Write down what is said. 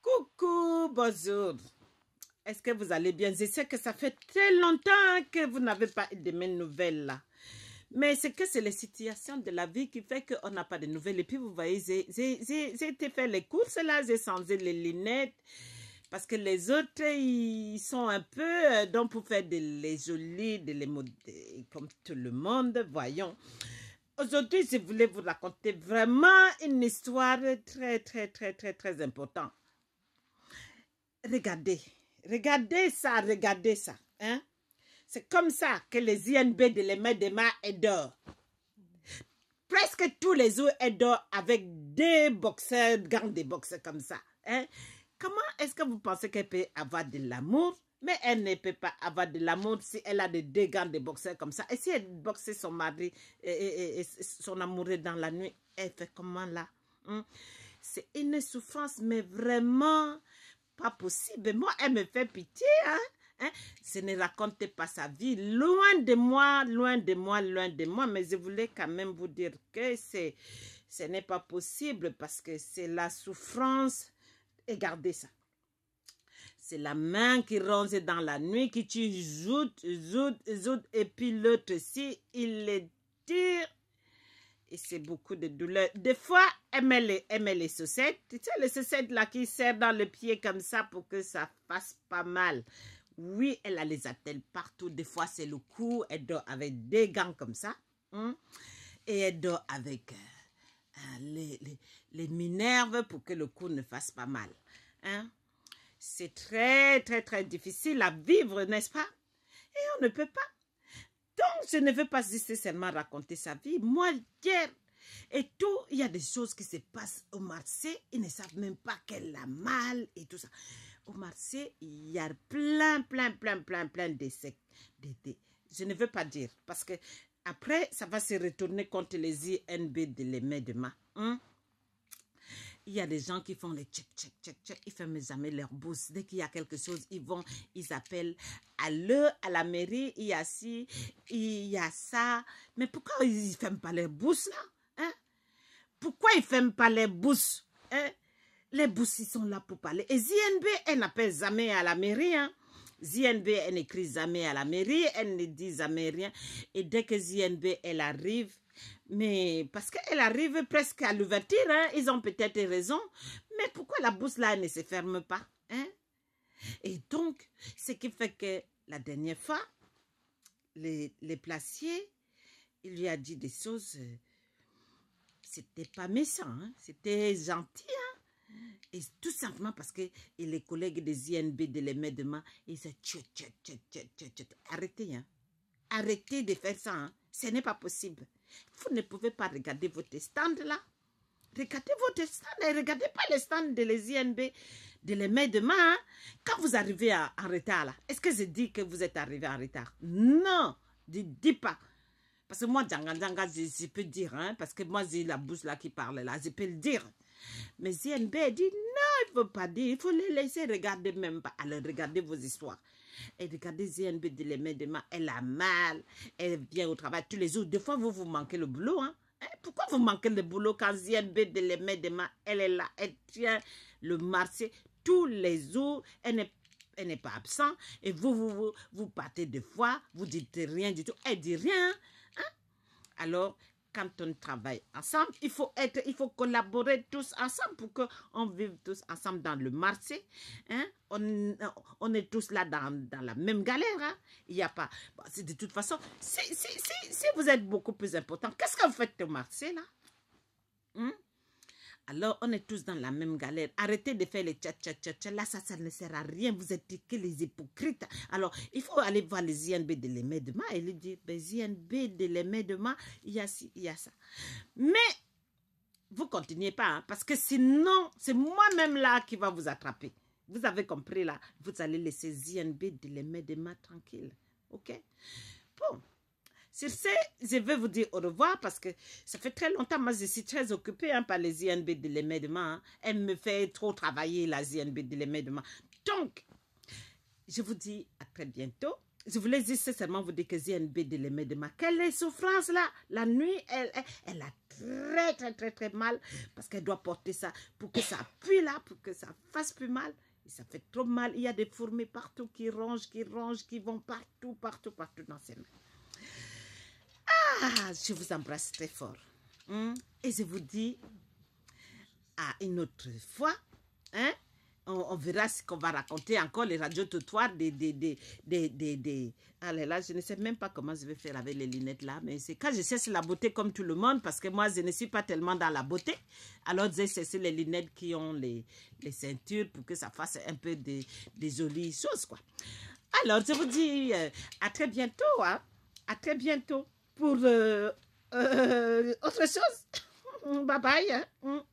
Coucou, bonjour. Est-ce que vous allez bien? Je sais que ça fait très longtemps que vous n'avez pas eu de mes nouvelles là. Mais c'est que c'est les situations de la vie qui fait qu'on n'a pas de nouvelles. Et puis vous voyez, j'ai été faire les courses là, j'ai changé les lunettes. Parce que les autres, ils sont un peu, donc pour faire les jolies, les modèles, comme tout le monde, voyons. Aujourd'hui, je voulais vous raconter vraiment une histoire très importante. Regardez ça, hein. C'est comme ça que les INB de l'Aimé de Ma adorent. Presque tous les jours adorent avec des boxeurs, gants de boxe comme ça, hein. Comment est-ce que vous pensez qu'elle peut avoir de l'amour? Mais elle ne peut pas avoir de l'amour si elle a des gants de boxeur comme ça. Et si elle boxe son mari et son amoureux dans la nuit, elle fait comment là? C'est une souffrance, mais vraiment pas possible. Moi, elle me fait pitié, hein? Je ne raconte pas sa vie. Loin de moi, mais je voulais quand même vous dire que ce n'est pas possible parce que c'est la souffrance. Et gardez ça. C'est la main qui ronge dans la nuit, qui tue, zout, et puis l'autre aussi, il les tire. Et c'est beaucoup de douleur. Des fois, elle met les chaussettes. Tu sais, les chaussettes là qui serrent dans le pied comme ça pour que ça fasse pas mal. Oui, elle a les attelle partout. Des fois, c'est le cou. Elle dort avec des gants comme ça. Et elle dort avec les minerves pour que le cou ne fasse pas mal. C'est très difficile à vivre, n'est-ce pas? Et on ne peut pas. Donc, je ne veux pas juste seulement raconter sa vie. Moi, hier, et tout, il y a des choses qui se passent au marché. Ils ne savent même pas qu'elle a mal et tout ça. Au marché, il y a plein d'essais. Je ne veux pas dire, parce que après, ça va se retourner contre les INB de l'Aimé de Ma. Il y a des gens qui font les check. Ils ne ferment jamais leur bouche. Dès qu'il y a quelque chose, ils appellent à la mairie. Il y a ci, il y a ça. Mais pourquoi ils ne ferment pas leur bouche là? Pourquoi ils ne ferment pas les bouches? Les bouches, ils sont là pour parler. Et ZNB, elle n'appelle jamais à la mairie. ZNB, elle n'écrit jamais à la mairie. Elle ne dit jamais rien. Et dès que ZNB, elle arrive, mais parce qu'elle arrive presque à l'ouverture, ils ont peut-être raison. Mais pourquoi la bouche là ne se ferme pas? Et donc, ce qui fait que la dernière fois, les placiers, il lui a dit des choses, c'était pas méchant, c'était gentil, Et tout simplement parce que les collègues des INB de l'Aimé de Ma, ils disaient arrêtez, arrêtez de faire ça, ce n'est pas possible. Vous ne pouvez pas regarder votre stand là. Regardez votre stand et regardez pas les stands de les INB de l'Aimé de Ma. Quand vous arrivez en retard là, est-ce que je dis que vous êtes arrivé en retard? Non, je ne dis pas. Parce que moi, je peux dire, parce que moi, j'ai la bouche là qui parle là, je peux le dire. Mais ZNB dit non, il ne faut pas dire, il faut les laisser regarder même pas. Alors regardez vos histoires. Et regardez ZNB de l'Aimé de Ma, elle a mal, elle vient au travail tous les jours. Des fois, vous manquez le boulot. Pourquoi vous manquez le boulot quand ZNB de l'Aimé de Ma, elle est là, elle tient le marché tous les jours, elle n'est pas absente. Et vous partez deux fois, vous dites rien du tout, elle dit rien. Alors, quand on travaille ensemble, il faut collaborer tous ensemble pour qu'on vive tous ensemble dans le marché. On est tous là dans la même galère. Il n'y a pas... Bon, de toute façon, si vous êtes beaucoup plus important, qu'est-ce que vous faites au marché là? Alors, on est tous dans la même galère. Arrêtez de faire les tcha. Là, ça ne sert à rien. Vous êtes que les hypocrites. Alors, il faut aller voir les INB de l'Aimé de Ma et lui dire, les INB de l'Aimé de Ma, il y a ci, il y a ça. Mais, vous ne continuez pas, parce que sinon, c'est moi-même là qui va vous attraper. Vous avez compris là. Vous allez laisser les INB de l'Aimé de Ma tranquille. OK? Bon. Sur ce, je vais vous dire au revoir parce que ça fait très longtemps, moi je suis très occupée par les INB de l'Aimé de Ma. Elle me fait trop travailler, la INB de l'Aimé de Ma. Donc, je vous dis à très bientôt. Je voulais juste seulement vous dire que j'ai une baie de les de ma. Quelle est souffrance là? La nuit, elle a très mal parce qu'elle doit porter ça pour que ça appuie là, pour que ça fasse plus mal. Et ça fait trop mal. Il y a des fourmis partout qui rongent, qui vont partout dans ses mains. Ah, je vous embrasse très fort. Et je vous dis à une autre fois, hein? On verra ce qu'on va raconter encore, les radios-trottoirs Allez, là, je ne sais même pas comment je vais faire avec les lunettes là, mais c'est quand je cherche la beauté comme tout le monde, parce que moi, je ne suis pas tellement dans la beauté. Alors, j'ai cherché les lunettes qui ont les ceintures pour que ça fasse un peu des jolies choses, quoi. Alors, je vous dis à très bientôt, hein? À très bientôt pour autre chose. Bye bye. Hein?